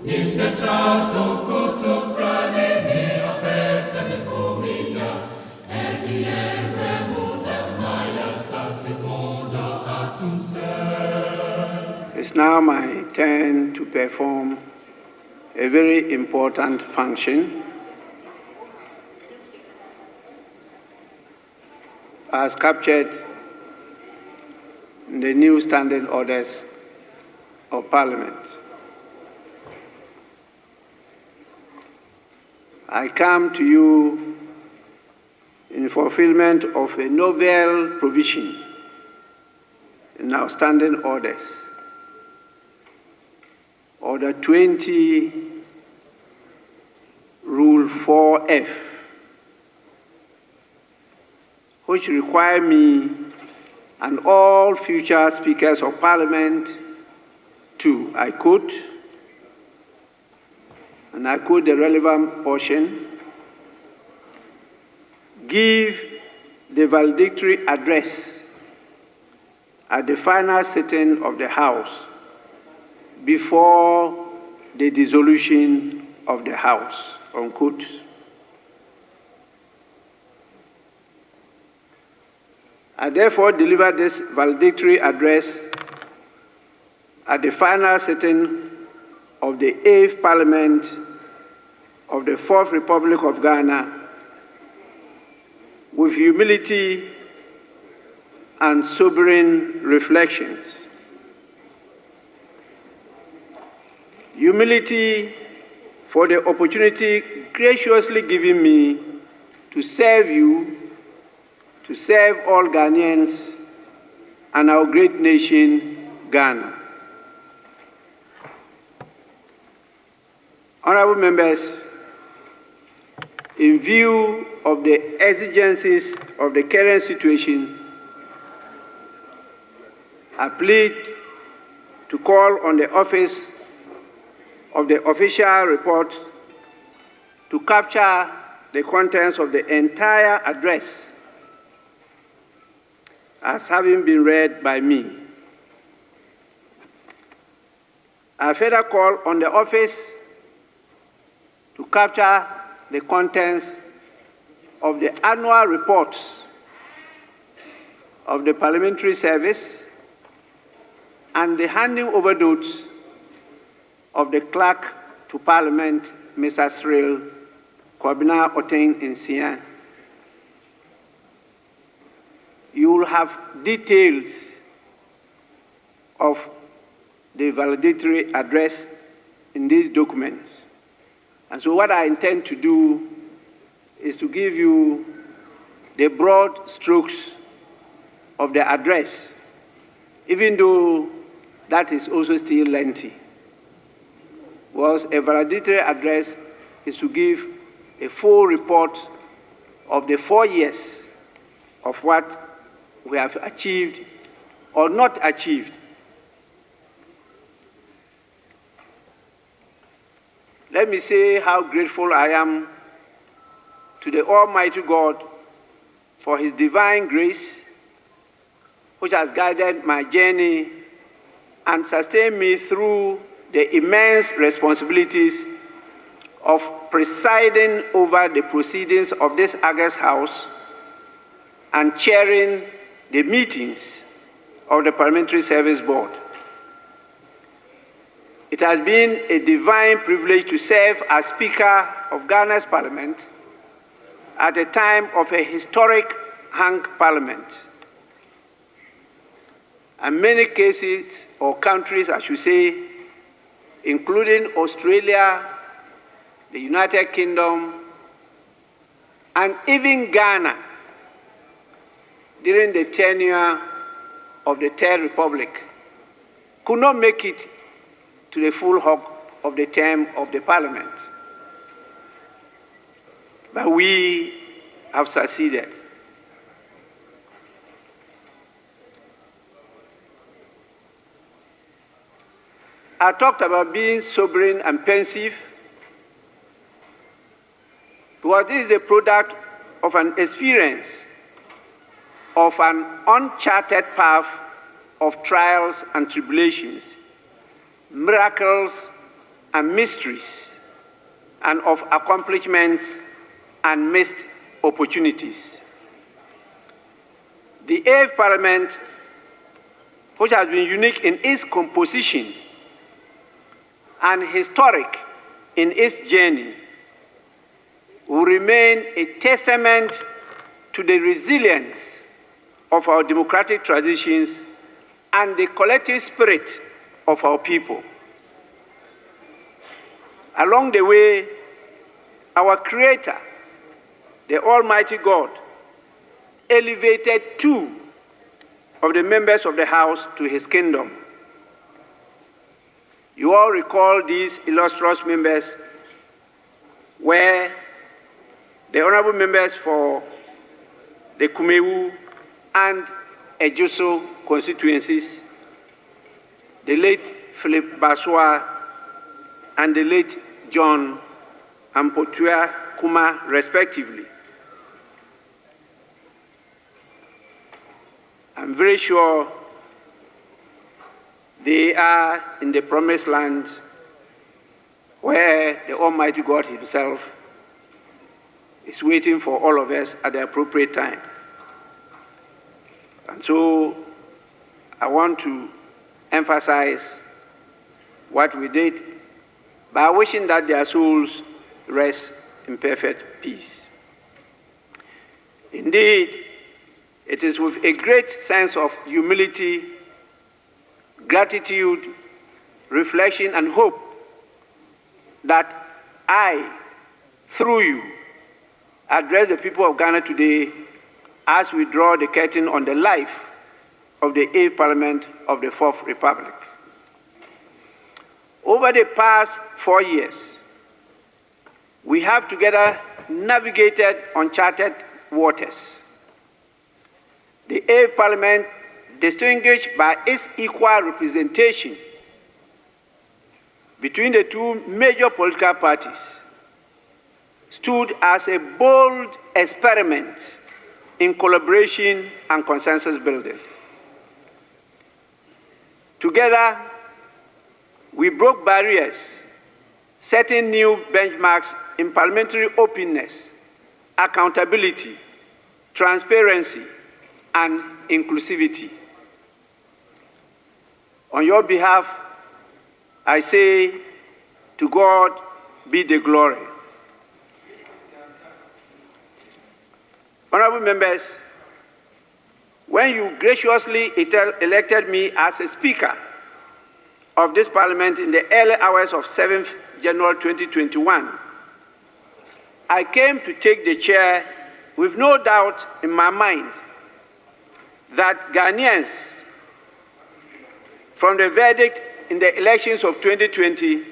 It's now my turn to perform a very important function as captured in the new standing orders of Parliament. I come to you in fulfillment of a novel provision in our standing orders, Order 20, Rule 4F, which require me and all future speakers of Parliament to, I quote the relevant portion, give the valedictory address at the final sitting of the House before the dissolution of the House, unquote. I therefore deliver this valedictory address at the final sitting of the 8th Parliament of the 4th Republic of Ghana with humility and sobering reflections. Humility for the opportunity graciously given me to serve you, to serve all Ghanaians and our great nation, Ghana. Honorable members, in view of the exigencies of the current situation, I plead to call on the Office of the Official Report to capture the contents of the entire address as having been read by me. I further call on the Office to capture the contents of the annual reports of the Parliamentary Service and the handing over notes of the Clerk to Parliament, Mr. Cyril Kwabena Oteng Nsian. You will have details of the valedictory address in these documents. And so what I intend to do is to give you the broad strokes of the address, even though that is also still lengthy. Because a valedictory address is to give a full report of the 4 years of what we have achieved or not achieved. Let me say how grateful I am to the Almighty God for His divine grace, which has guided my journey and sustained me through the immense responsibilities of presiding over the proceedings of this August House and chairing the meetings of the Parliamentary Service Board. It has been a divine privilege to serve as Speaker of Ghana's Parliament at a time of a historic hung Parliament. And many cases, or countries, I should say, including Australia, the United Kingdom, and even Ghana, during the tenure of the Third Republic, could not make it to the full hug of the term of the Parliament. But we have succeeded. I talked about being sobering and pensive because this is a product of an experience of an uncharted path of trials and tribulations, miracles and mysteries, and of accomplishments and missed opportunities. The 8th Parliament, which has been unique in its composition and historic in its journey, will remain a testament to the resilience of our democratic traditions and the collective spirit of our people. Along the way, our Creator, the Almighty God, elevated 2 of the members of the House to his kingdom. You all recall these illustrious members were the honorable members for the Kumewu and Ejuso constituencies, the late Philip Baswa and the late John Ampotua Kuma, respectively. I'm very sure they are in the promised land where the Almighty God himself is waiting for all of us at the appropriate time. And so I want to emphasize what we did by wishing that their souls rest in perfect peace. Indeed, it is with a great sense of humility, gratitude, reflection, and hope that I, through you, address the people of Ghana today as we draw the curtain on the life of the 8th Parliament of the 4th Republic. Over the past 4 years, we have together navigated uncharted waters. The 8th Parliament, distinguished by its equal representation between the 2 major political parties, stood as a bold experiment in collaboration and consensus building. Together, we broke barriers, setting new benchmarks in parliamentary openness, accountability, transparency, and inclusivity. On your behalf, I say, to God be the glory. Honorable members, when you graciously elected me as a Speaker of this Parliament in the early hours of 7th January 2021, I came to take the chair with no doubt in my mind that Ghanaians, from the verdict in the elections of 2020,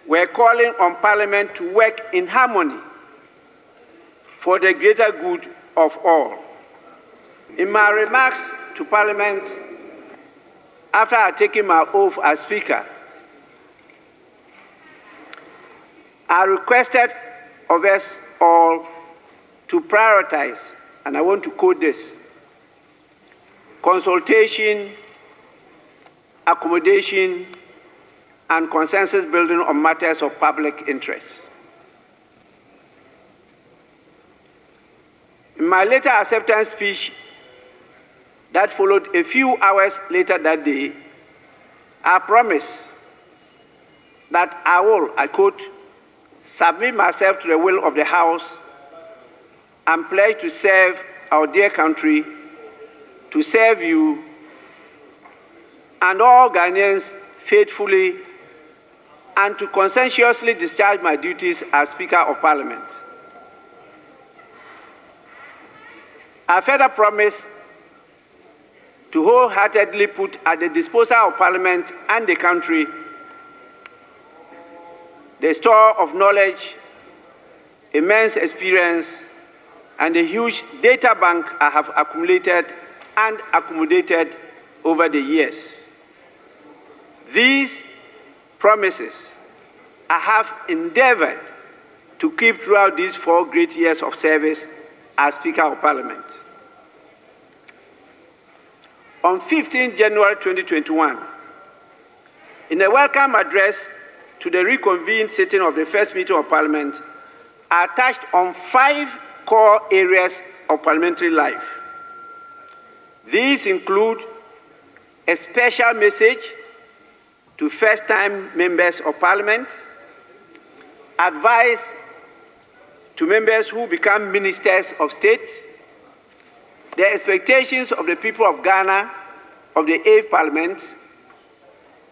were calling on Parliament to work in harmony for the greater good of all. In my remarks to Parliament, after I had taken my oath as Speaker, I requested of us all to prioritize, and I want to quote this: consultation, accommodation, and consensus building on matters of public interest. In my later acceptance speech that followed a few hours later that day, I promised that I will, I quote, submit myself to the will of the House and pledge to serve our dear country, to serve you and all Ghanaians faithfully, and to conscientiously discharge my duties as Speaker of Parliament. I further promise to wholeheartedly put at the disposal of Parliament and the country the store of knowledge, immense experience, and the huge data bank I have accumulated and accommodated over the years. These promises I have endeavored to keep throughout these 4 great years of service as Speaker of Parliament. On 15 January 2021, in a welcome address to the reconvened sitting of the first meeting of Parliament are touched on 5 core areas of parliamentary life. These include a special message to first-time members of Parliament, advice to members who become ministers of state, the expectations of the people of Ghana, of the 8th Parliament,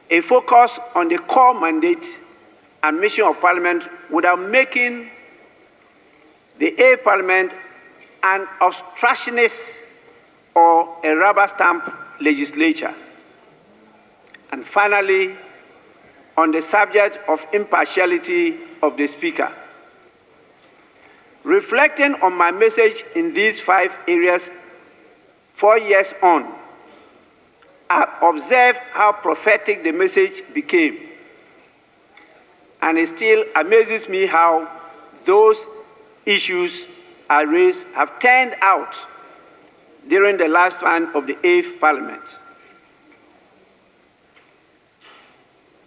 a focus on the core mandate and mission of Parliament without making the 8th Parliament an obstructionist or a rubber stamp legislature. And finally, on the subject of impartiality of the Speaker. Reflecting on my message in these 5 areas 4 years on, I observed how prophetic the message became. And it still amazes me how those issues I raised have turned out during the last one of the 8th Parliament.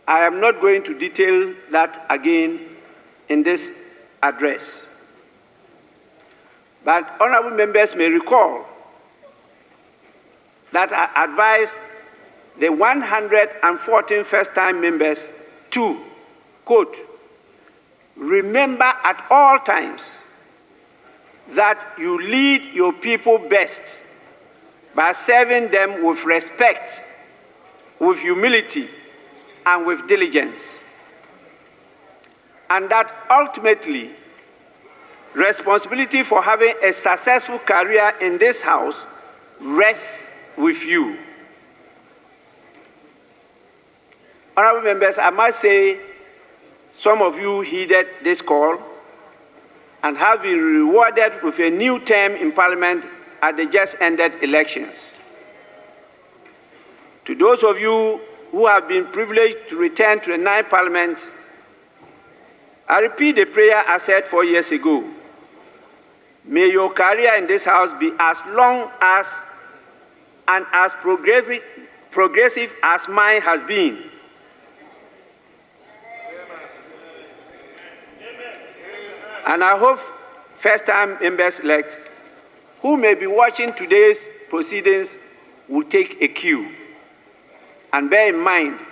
I am not going to detail that again in this address. But honorable members may recall that I advised the 114 first-time members to, quote, remember at all times that you lead your people best by serving them with respect, with humility, and with diligence. And that ultimately, responsibility for having a successful career in this House rests with you. Honorable members, I must say some of you heeded this call and have been rewarded with a new term in Parliament at the just ended elections. To those of you who have been privileged to return to the 9th Parliament, I repeat the prayer I said 4 years ago. May your career in this House be as long as and as progressive as mine has been. And I hope first-time members-elect who may be watching today's proceedings will take a cue and bear in mind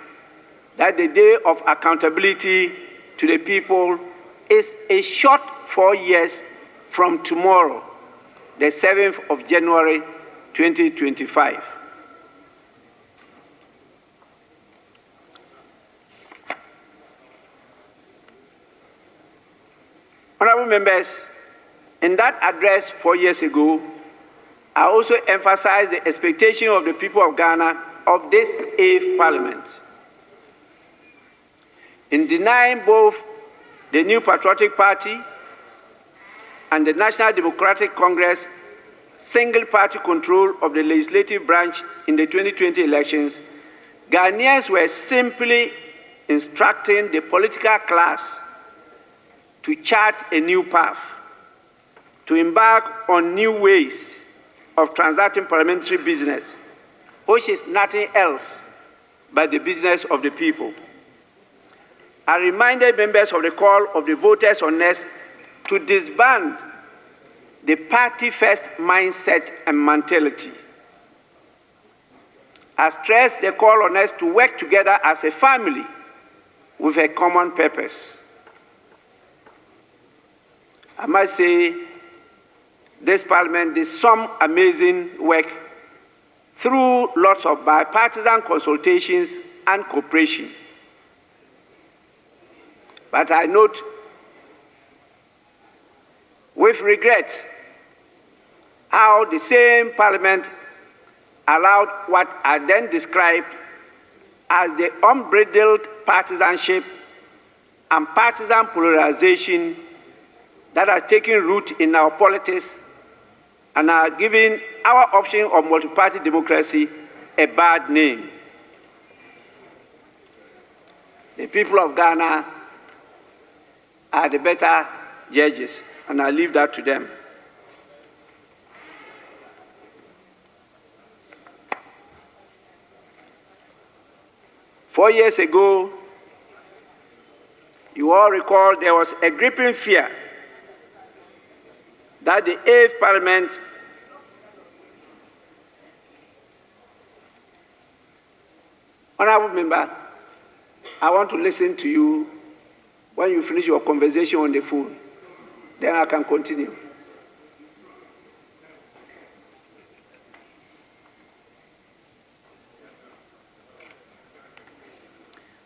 that the day of accountability to the people is a short 4 years from tomorrow, the 7th of January, 2025. Honorable members, in that address 4 years ago, I also emphasized the expectation of the people of Ghana of this 8th Parliament. In denying both the New Patriotic Party and the National Democratic Congress single-party control of the legislative branch in the 2020 elections, Ghanaians were simply instructing the political class to chart a new path, to embark on new ways of transacting parliamentary business, which is nothing else but the business of the people. I reminded members of the call of the voters on us to disband the party-first mindset and mentality. I stressed the call on us to work together as a family with a common purpose. I must say, this Parliament did some amazing work through lots of bipartisan consultations and cooperation. But I note with regret how the same Parliament allowed what I then described as the unbridled partisanship and partisan polarization that has taken root in our politics and are giving our option of multi-party democracy a bad name. The people of Ghana are the better judges, and I leave that to them. Four years ago, You all recall there was a gripping fear that the 8th Parliament Honorable Member, I want to listen to you when you finish your conversation on the phone. Then I can continue.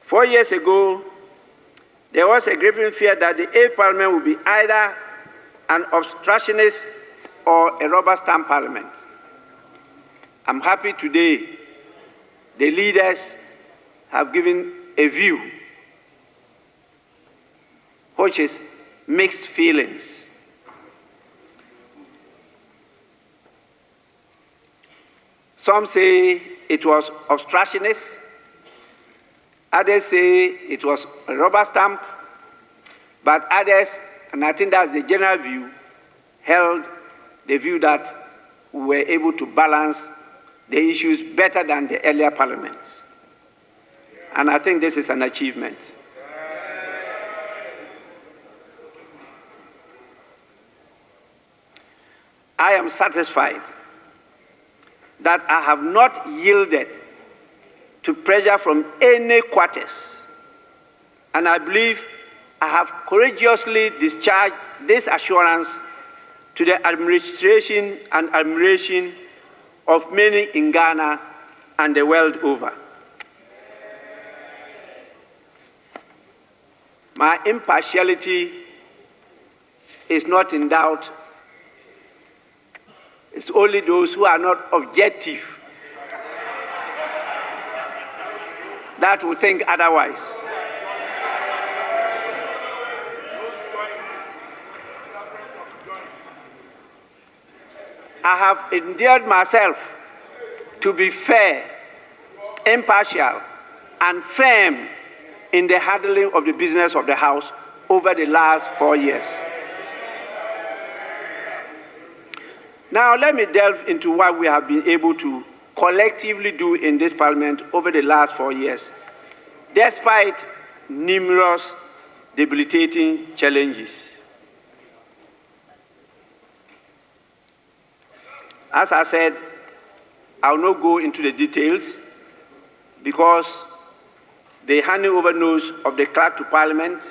Four years ago, there was a gripping fear that the 8th Parliament would be either an obstructionist or a rubber stamp parliament. I'm happy today the leaders have given a view which is mixed feelings. Some say it was obstructionist, others say it was a rubber stamp, but others, and I think that's the general view, held the view that we were able to balance the issues better than the earlier parliaments. And I think this is an achievement. I am satisfied that I have not yielded to pressure from any quarters, and I believe I have courageously discharged this assurance to the administration and admiration of many in Ghana and the world over. My impartiality is not in doubt. It's only those who are not objective that will think otherwise. I have endeared myself to be fair, impartial, and firm in the handling of the business of the House over the last 4 years. Now, let me delve into what we have been able to collectively do in this Parliament over the last 4 years, despite numerous debilitating challenges. As I said, I will not go into the details because the handing over notes of the Clerk to Parliament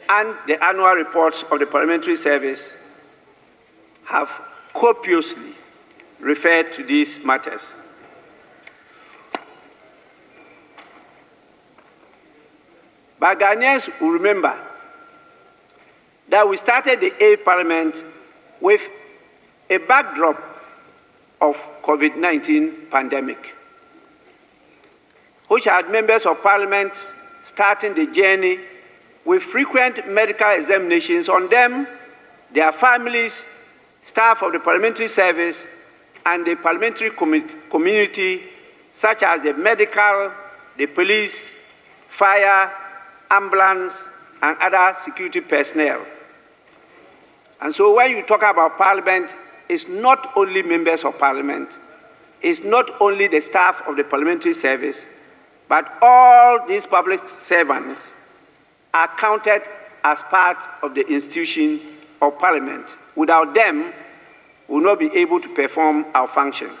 and the annual reports of the Parliamentary Service have copiously referred to these matters. But Ghanaians will remember that we started the 8th Parliament with a backdrop of COVID-19 pandemic, which had members of Parliament starting the journey with frequent medical examinations on them, their families, staff of the Parliamentary Service, and the parliamentary community, such as the medical, the police, fire, ambulance, and other security personnel. And so when you talk about Parliament, it's not only members of Parliament, it's not only the staff of the Parliamentary Service, but all these public servants are counted as part of the institution of Parliament. Without them, we will not be able to perform our functions.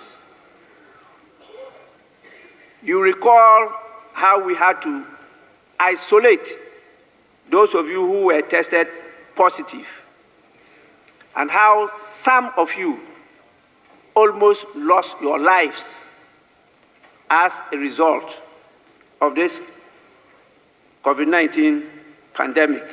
You recall how we had to isolate those of you who were tested positive, and how some of you almost lost your lives as a result of this COVID-19 pandemic.